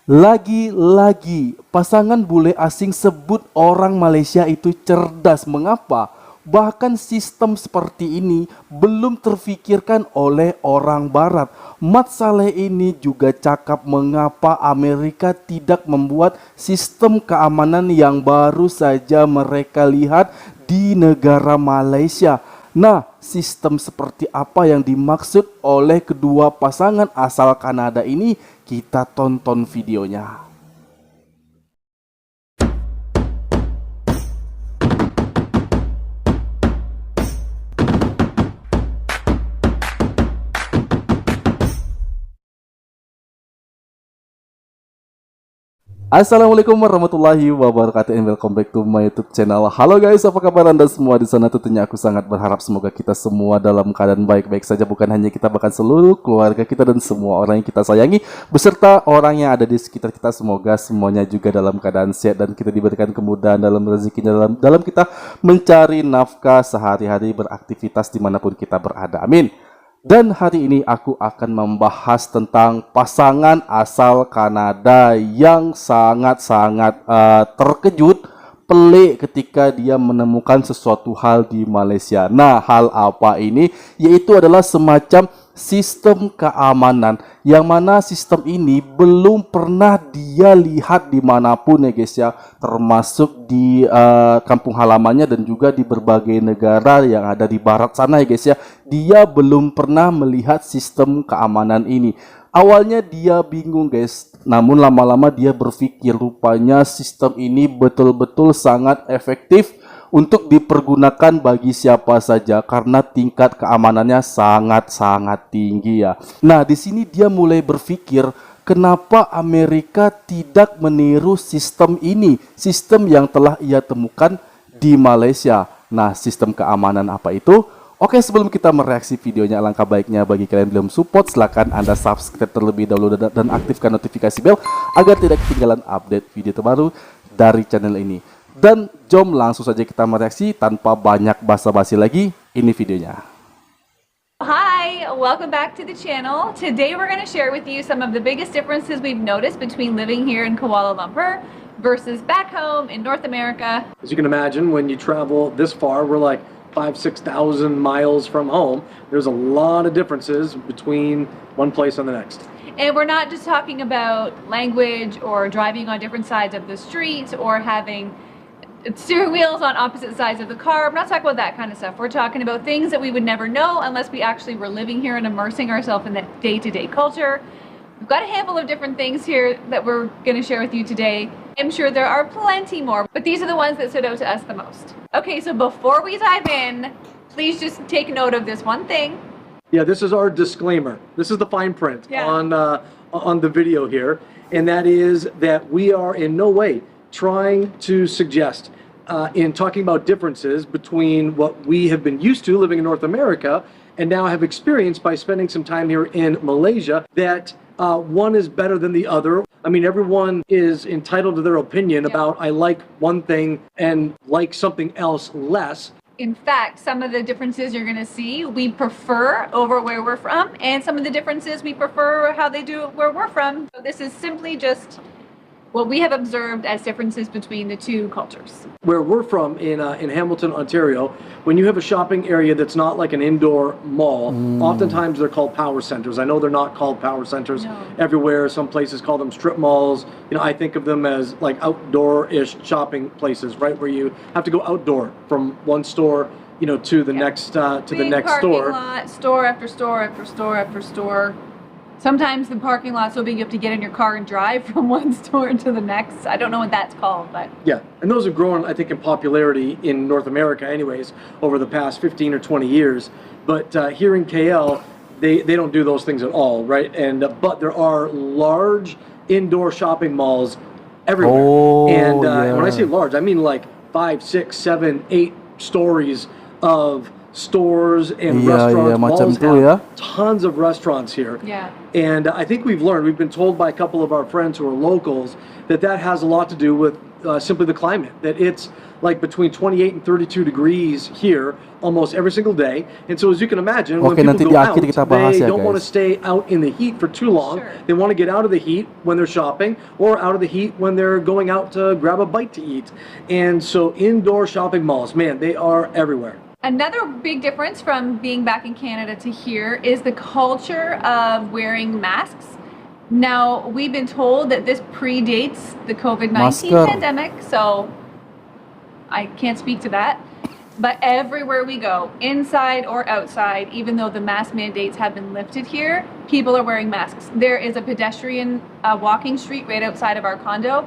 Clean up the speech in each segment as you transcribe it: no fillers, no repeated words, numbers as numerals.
Lagi-lagi, pasangan bule asing sebut orang Malaysia itu cerdas. Mengapa? Bahkan sistem seperti ini belum terfikirkan oleh orang Barat. Mat Saleh ini juga cakap mengapa Amerika tidak membuat sistem keamanan yang baru saja mereka lihat di negara Malaysia. Nah, sistem seperti apa yang dimaksud oleh kedua pasangan asal Kanada ini? Kita tonton videonya. Assalamualaikum warahmatullahi wabarakatuh and welcome back to my YouTube channel. Halo guys, apa kabar Anda semua di sana? Tentunya aku sangat berharap semoga kita semua dalam keadaan baik-baik saja. Bukan hanya kita, bahkan seluruh keluarga kita dan semua orang yang kita sayangi beserta orang yang ada di sekitar kita, semoga semuanya juga dalam keadaan sehat dan kita diberikan kemudahan dalam rezekinya, dalam kita mencari nafkah sehari-hari, beraktivitas dimanapun kita berada. Amin. Dan hari ini aku akan membahas tentang pasangan asal Kanada yang sangat-sangat terkejut, pelik ketika dia menemukan sesuatu hal di Malaysia. Nah, hal apa ini? Yaitu adalah semacam sistem keamanan, yang mana sistem ini belum pernah dia lihat dimanapun ya guys ya, termasuk di kampung halamannya dan juga di berbagai negara yang ada di barat sana ya guys ya. Dia belum pernah melihat sistem keamanan ini. Awalnya dia bingung guys, namun lama-lama dia berpikir rupanya sistem ini betul-betul sangat efektif untuk dipergunakan bagi siapa saja karena tingkat keamanannya sangat-sangat tinggi ya. Nah, di sini dia mulai berpikir kenapa Amerika tidak meniru sistem ini, sistem yang telah ia temukan di Malaysia. Nah, sistem keamanan apa itu? Oke, sebelum kita mereaksi videonya, alangkah baiknya bagi kalian belum support, silahkan Anda subscribe terlebih dahulu dan aktifkan notifikasi bell agar tidak ketinggalan update video terbaru dari channel ini. Dan jom langsung saja kita mereaksi tanpa banyak basa-basi lagi. Ini videonya. Hi, welcome back to the channel. Today we're going to share with you some of the biggest differences we've noticed between living here in Kuala Lumpur versus back home in North America. As you can imagine, when you travel this far, we're like 5,000 to 6,000 miles from home. There's a lot of differences between one place and the next. And we're not just talking about language or driving on different sides of the street or having steering wheels on opposite sides of the car. I'm not talking about that kind of stuff. We're talking about things that we would never know unless we actually were living here and immersing ourselves in that day-to-day culture. We've got a handful of different things here that we're going to share with you today. I'm sure there are plenty more, but these are the ones that stood out to us the most. Okay, so before we dive in, please just take note of this one thing. Yeah, this is our disclaimer. This is the fine print on the video here, and that is that we are in no way trying to suggest in talking about differences between what we have been used to living in North America and now have experienced by spending some time here in Malaysia, that one is better than the other. I mean, everyone is entitled to their opinion about I like one thing and like something else less. In fact, some of the differences you're going to see we prefer over where we're from, and some of the differences we prefer how they do it where we're from. So this is simply just what we have observed as differences between the two cultures. Where we're from in Hamilton, Ontario, when you have a shopping area that's not like an indoor mall, oftentimes they're called power centers. I know they're not called power centers everywhere. Some places call them strip malls. You know, I think of them as like outdoor-ish shopping places, right, where you have to go outdoor from one store, you know, to the next the next store. Lot, store after store after store after store. Sometimes the parking lot's so big you have to get in your car and drive from one store to the next. I don't know what that's called, but yeah, and those have grown, I think, in popularity in North America anyways over the past 15 or 20 years. But here in KL, they don't do those things at all, right? And but there are large indoor shopping malls everywhere. And when I say large, I mean like 5, 6, 7, 8 stories of stores and restaurants. Malls have tons of restaurants here. Yeah. And I think we've been told by a couple of our friends who are locals that has a lot to do with simply the climate, that it's like between 28 and 32 degrees here almost every single day. And so as you can imagine, when Oke, nanti people di go out, akhir kita bahas they ya, don't want to guys. stay out in the heat for too long. Sure. They want to get out of the heat when they're shopping, or out of the heat when they're going out to grab a bite to eat. And so indoor shopping malls, man, they are everywhere. Another big difference from being back in Canada to here is the culture of wearing masks. Now, we've been told that this predates the COVID-19 Masker. pandemic, so I can't speak to that. But everywhere we go, inside or outside, even though the mask mandates have been lifted here, people are wearing masks. There is a pedestrian walking street right outside of our condo,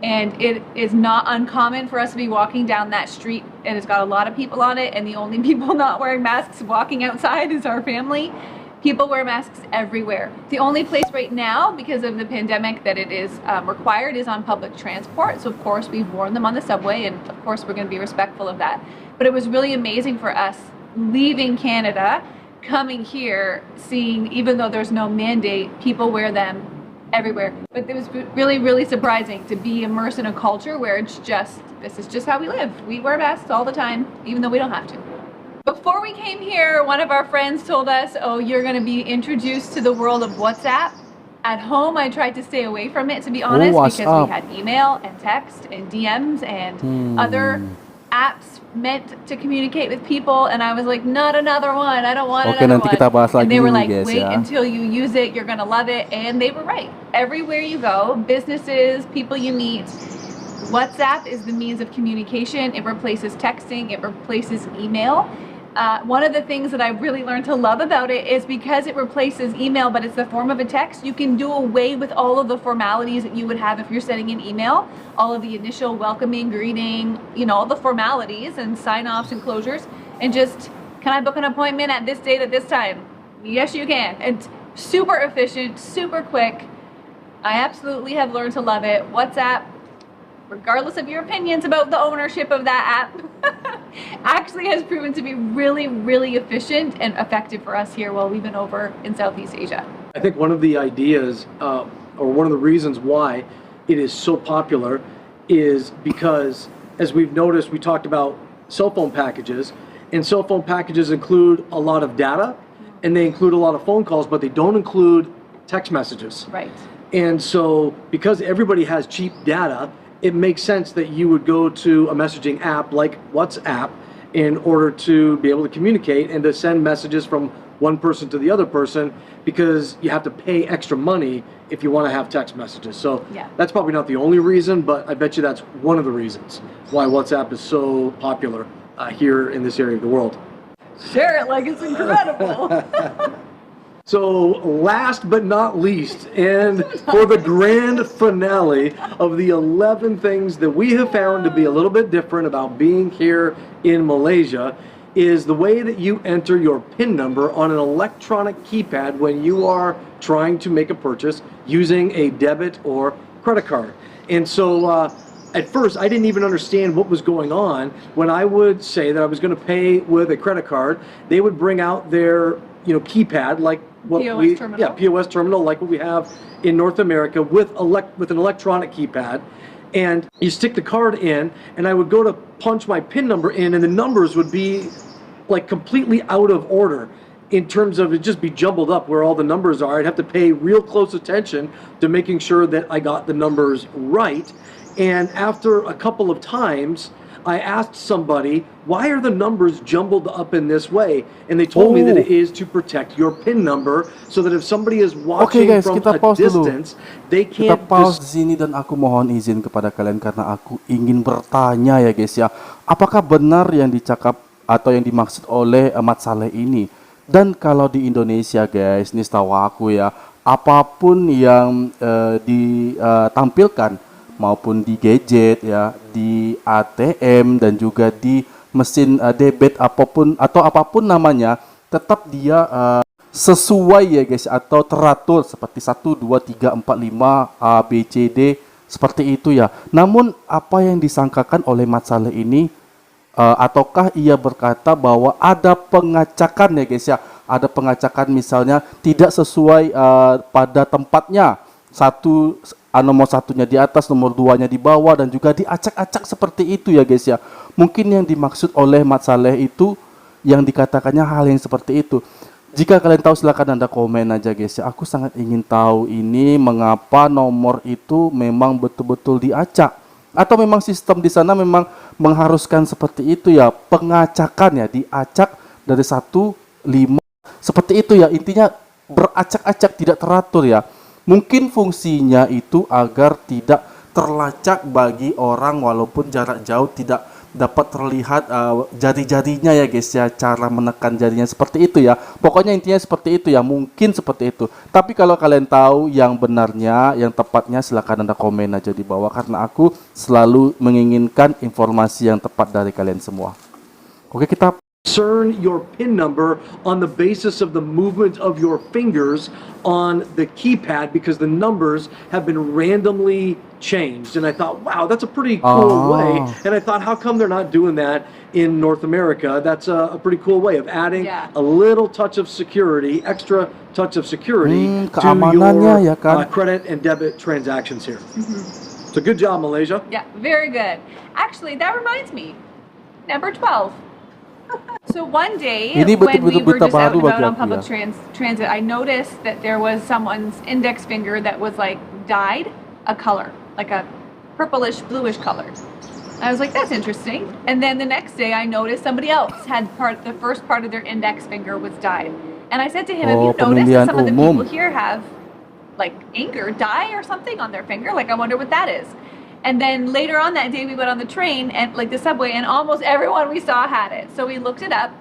and it is not uncommon for us to be walking down that street, and it's got a lot of people on it, and the only people not wearing masks walking outside is our family. People wear masks everywhere. The only place right now, because of the pandemic, that it is required is on public transport. So of course we've worn them on the subway, and of course we're going to be respectful of that. But it was really amazing for us leaving Canada, coming here, seeing, even though there's no mandate, people wear them everywhere. But it was really, really surprising to be immersed in a culture where it's just, this is just how we live. We wear masks all the time, even though we don't have to. Before we came here, one of our friends told us, oh, you're going to be introduced to the world of WhatsApp. At home, I tried to stay away from it, to be honest, because WhatsApp. we had email and text and DMs and other apps meant to communicate with people, and I was like, not another one, I don't want Oke, another nanti one. kita bahas And lagi they were ini, like, guys, wait ya. until you use it, you're gonna love it, and they were right. Everywhere you go, businesses, people you meet, WhatsApp is the means of communication. It replaces texting, it replaces email. One of the things that I really learned to love about it is because it replaces email, but it's the form of a text, you can do away with all of the formalities that you would have if you're sending an email, all of the initial welcoming, greeting, you know, all the formalities and sign-offs and closures, and just, can I book an appointment at this date at this time? Yes, you can. It's super efficient, super quick. I absolutely have learned to love it. WhatsApp, regardless of your opinions about the ownership of that app, actually has proven to be really, really efficient and effective for us here while we've been over in Southeast Asia. I think one of the ideas, or one of the reasons why it is so popular is because, as we've noticed, we talked about cell phone packages, and cell phone packages include a lot of data, and they include a lot of phone calls, but they don't include text messages. Right. And so, because everybody has cheap data, it makes sense that you would go to a messaging app like WhatsApp in order to be able to communicate and to send messages from one person to the other person, because you have to pay extra money if you want to have text messages. So Yeah. that's probably not the only reason, but I bet you that's one of the reasons why WhatsApp is so popular here in this area of the world. Share it like it's incredible. So last but not least, and for the grand finale of the 11 things that we have found to be a little bit different about being here in Malaysia, is the way that you enter your PIN number on an electronic keypad when you are trying to make a purchase using a debit or credit card. And so at first, I didn't even understand what was going on. When I would say that I was going to pay with a credit card, they would bring out their keypad, like what POS terminal. POS terminal, like what we have in North America, with an electronic keypad, and you stick the card in, and I would go to punch my PIN number in, and the numbers would be like completely out of order in terms of, it just be jumbled up where all the numbers are. I'd have to pay real close attention to making sure that I got the numbers right. And after a couple of times, I asked somebody, why are the numbers jumbled up in this way? And they told me that it is to protect your PIN number, so that if somebody is watching guys, from kita a pause dulu. distance, they Kita can't pause di sini dan aku mohon izin kepada kalian karena aku ingin bertanya ya guys ya. Apakah benar yang dicakap atau yang dimaksud oleh Mat Saleh ini? Dan kalau di Indonesia guys, ini setahu aku ya, apapun yang ditampilkan maupun di gadget ya, di ATM dan juga di mesin debit apapun namanya, tetap dia sesuai ya guys, atau teratur seperti 1 2 3 4 5 A B C D seperti itu ya. Namun apa yang disangkakan oleh Mat Saleh ini, ataukah ia berkata bahwa ada pengacakan ya guys ya, ada pengacakan misalnya tidak sesuai pada tempatnya, satu nomor satunya di atas, nomor duanya di bawah, dan juga diacak-acak seperti itu ya guys ya. Mungkin yang dimaksud oleh Mat Saleh itu yang dikatakannya hal yang seperti itu. Jika kalian tahu silakan Anda komen aja guys ya. Aku sangat ingin tahu ini mengapa nomor itu memang betul-betul diacak. Atau memang sistem di sana memang mengharuskan seperti itu ya, pengacakan ya, diacak dari 1, 5 seperti itu ya. Intinya beracak-acak, tidak teratur ya. Mungkin fungsinya itu agar tidak terlacak bagi orang walaupun jarak jauh, tidak dapat terlihat jari-jarinya ya guys ya, cara menekan jarinya seperti itu ya. Pokoknya intinya seperti itu ya, mungkin seperti itu. Tapi kalau kalian tahu yang benarnya, yang tepatnya, silakan Anda komen aja di bawah, karena aku selalu menginginkan informasi yang tepat dari kalian semua. Oke, kita discern your PIN number on the basis of the movement of your fingers on the keypad, because the numbers have been randomly changed. And I thought, wow, that's a pretty cool way. And I thought, how come they're not doing that in North America? That's a pretty cool way of adding a little touch of security, extra touch of security to your ya kan? credit and debit transactions here. So good job, Malaysia. Yeah, very good. Actually, that reminds me, number 12. So one day, Ini when we betul-betul were berita just out baru and about bagi on aku public ya. transit, I noticed that there was someone's index finger that was like dyed a color, like a purplish, bluish color. I was like, that's interesting. And then the next day, I noticed somebody else had the first part of their index finger was dyed. And I said to him, have you noticed that some of the people here have like ink or dye or something on their finger? Like, I wonder what that is. And then later on that day, we went on the train and like the subway, and almost everyone we saw had it. So we looked it up.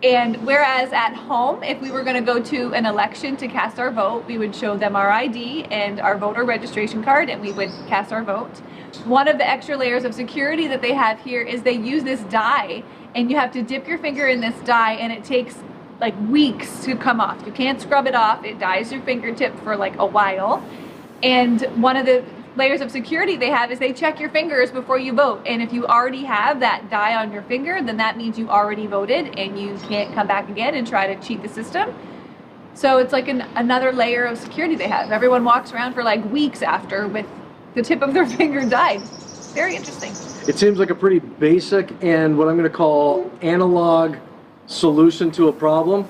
And whereas at home, if we were going to go to an election to cast our vote, we would show them our ID and our voter registration card, and we would cast our vote. One of the extra layers of security that they have here is they use this dye, and you have to dip your finger in this dye, and it takes like weeks to come off. You can't scrub it off. It dyes your fingertip for like a while. And one of the layers of security they have is they check your fingers before you vote, and if you already have that dye on your finger, then that means you already voted and you can't come back again and try to cheat the system. So it's like another layer of security they have. Everyone walks around for like weeks after with the tip of their finger dyed. Very interesting. It seems like a pretty basic and what I'm going to call analog solution to a problem.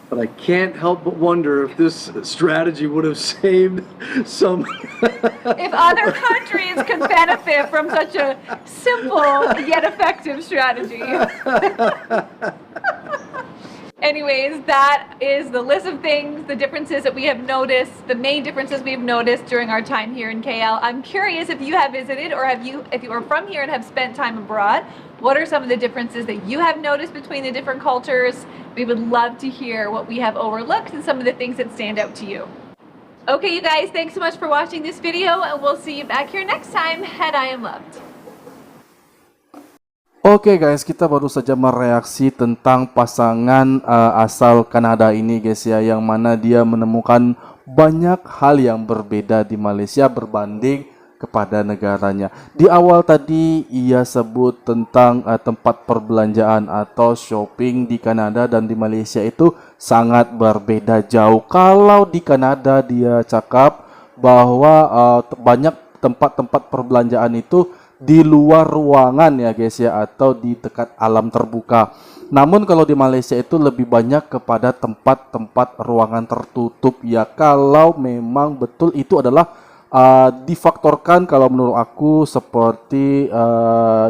But I can't help but wonder if this strategy would have saved some. If other countries could benefit from such a simple yet effective strategy. Anyways, that is the list of things, the differences that we have noticed, the main differences we have noticed during our time here in KL. I'm curious if you have visited, or if you are from here and have spent time abroad, what are some of the differences that you have noticed between the different cultures? We would love to hear what we have overlooked and some of the things that stand out to you. Okay, you guys, thanks so much for watching this video, and we'll see you back here next time at I Am Loved. Oke guys, kita baru saja mereaksi tentang pasangan asal Kanada ini guys ya, yang mana dia menemukan banyak hal yang berbeda di Malaysia berbanding kepada negaranya. Di awal tadi ia sebut tentang tempat perbelanjaan atau shopping di Kanada dan di Malaysia itu sangat berbeda jauh. Kalau di Kanada dia cakap bahwa banyak tempat-tempat perbelanjaan itu di luar ruangan ya guys ya, atau di dekat alam terbuka. Namun kalau di Malaysia itu lebih banyak kepada tempat-tempat ruangan tertutup ya, kalau memang betul itu adalah difaktorkan kalau menurut aku seperti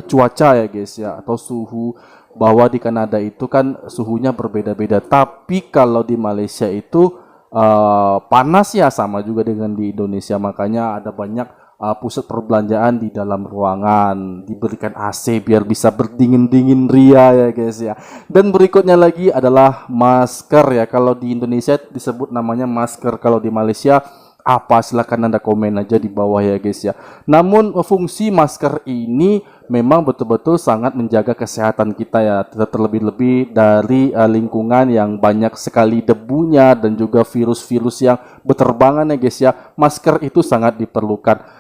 cuaca ya guys ya, atau suhu, bahwa di Kanada itu kan suhunya berbeda-beda. Tapi kalau di Malaysia itu panas ya, sama juga dengan di Indonesia, makanya ada banyak pusat perbelanjaan di dalam ruangan, diberikan AC biar bisa berdingin-dingin ria ya guys ya. Dan berikutnya lagi adalah masker ya, kalau di Indonesia disebut namanya masker, kalau di Malaysia apa, silakan Anda komen aja di bawah ya guys ya. Namun fungsi masker ini memang betul-betul sangat menjaga kesehatan kita ya, terlebih-lebih dari lingkungan yang banyak sekali debunya dan juga virus-virus yang berterbangan ya guys ya. Masker itu sangat diperlukan.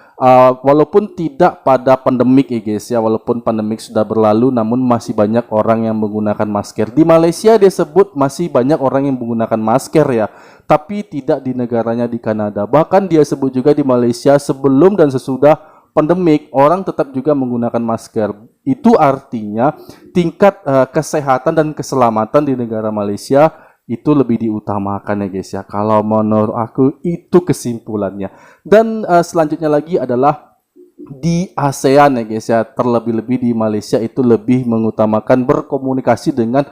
Walaupun tidak pada pandemik ya guys ya, walaupun pandemik sudah berlalu, namun masih banyak orang yang menggunakan masker. Di Malaysia dia sebut masih banyak orang yang menggunakan masker ya. tapi tidak di negaranya di Kanada. Bahkan dia sebut juga di Malaysia sebelum dan sesudah pandemik orang tetap juga menggunakan masker. Itu artinya tingkat kesehatan dan keselamatan di negara Malaysia itu lebih diutamakan ya guys ya. Kalau menurut aku itu kesimpulannya. Dan selanjutnya lagi adalah di ASEAN ya guys ya, terlebih-lebih di Malaysia itu lebih mengutamakan berkomunikasi dengan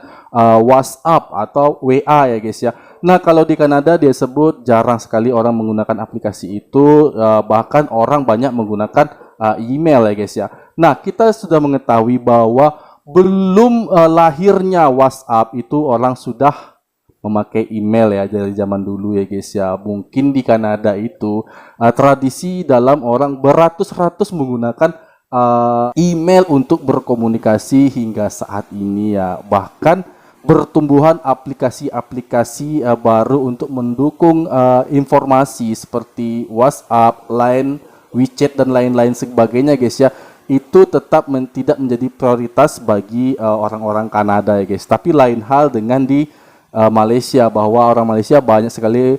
WhatsApp atau WA ya guys ya. Nah kalau di Kanada dia sebut jarang sekali orang menggunakan aplikasi itu, bahkan orang banyak menggunakan email ya guys ya. Nah kita sudah mengetahui bahwa belum lahirnya WhatsApp itu orang sudah memakai email ya dari zaman dulu ya guys ya. Mungkin di Kanada itu tradisi dalam orang beratus-ratus menggunakan email untuk berkomunikasi hingga saat ini ya. Bahkan bertumbuhan aplikasi-aplikasi baru untuk mendukung informasi seperti WhatsApp, Line, WeChat dan lain-lain sebagainya guys ya. Itu tetap tidak menjadi prioritas bagi orang-orang Kanada ya guys. Tapi lain hal dengan di Malaysia, bahwa orang Malaysia banyak sekali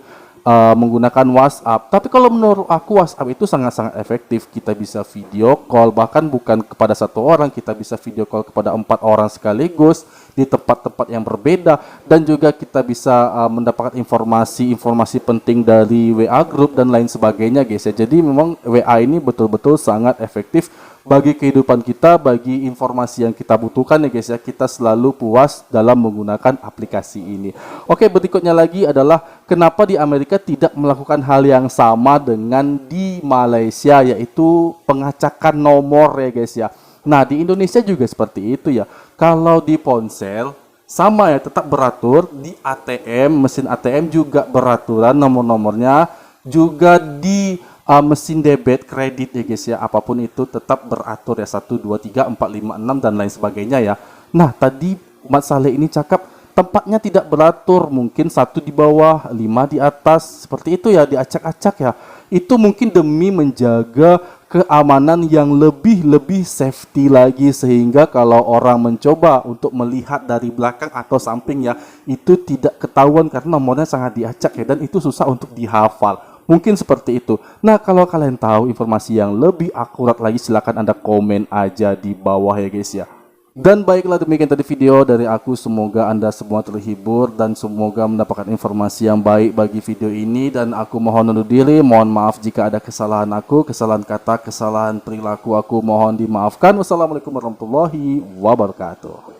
menggunakan WhatsApp. Tapi kalau menurut aku WhatsApp itu sangat-sangat efektif. Kita bisa video call, bahkan bukan kepada satu orang, kita bisa video call kepada 4 orang sekaligus di tempat-tempat yang berbeda. Dan juga kita bisa mendapatkan informasi penting dari WA group dan lain sebagainya guys ya. Jadi memang WA ini betul-betul sangat efektif bagi kehidupan kita, bagi informasi yang kita butuhkan ya guys ya. Kita selalu puas dalam menggunakan aplikasi ini. Oke, berikutnya lagi adalah kenapa di Amerika tidak melakukan hal yang sama dengan di Malaysia, yaitu pengacakan nomor ya guys ya. Nah di Indonesia juga seperti itu ya. Kalau di ponsel sama ya, tetap beratur. Di ATM, mesin ATM juga beraturan nomor-nomornya. Juga di mesin debit, kredit ya guys ya, apapun itu tetap beratur ya, 1, 2, 3, 4, 5, 6 dan lain sebagainya ya. Nah tadi Mas Saleh ini cakap tempatnya tidak beratur, mungkin 1 di bawah, 5 di atas, seperti itu ya, diacak-acak ya. Itu mungkin demi menjaga keamanan yang lebih safety lagi, sehingga kalau orang mencoba untuk melihat dari belakang atau samping ya, itu tidak ketahuan karena nomornya sangat diacak ya, dan itu susah untuk dihafal. Mungkin seperti itu. Nah, kalau kalian tahu informasi yang lebih akurat lagi, silakan Anda komen aja di bawah ya guys ya. Dan baiklah, demikian tadi video dari aku. Semoga Anda semua terhibur dan semoga mendapatkan informasi yang baik bagi video ini. Dan aku mohon undur diri. Mohon maaf jika ada kesalahan aku, kesalahan kata, kesalahan perilaku aku mohon dimaafkan. Wassalamualaikum warahmatullahi wabarakatuh.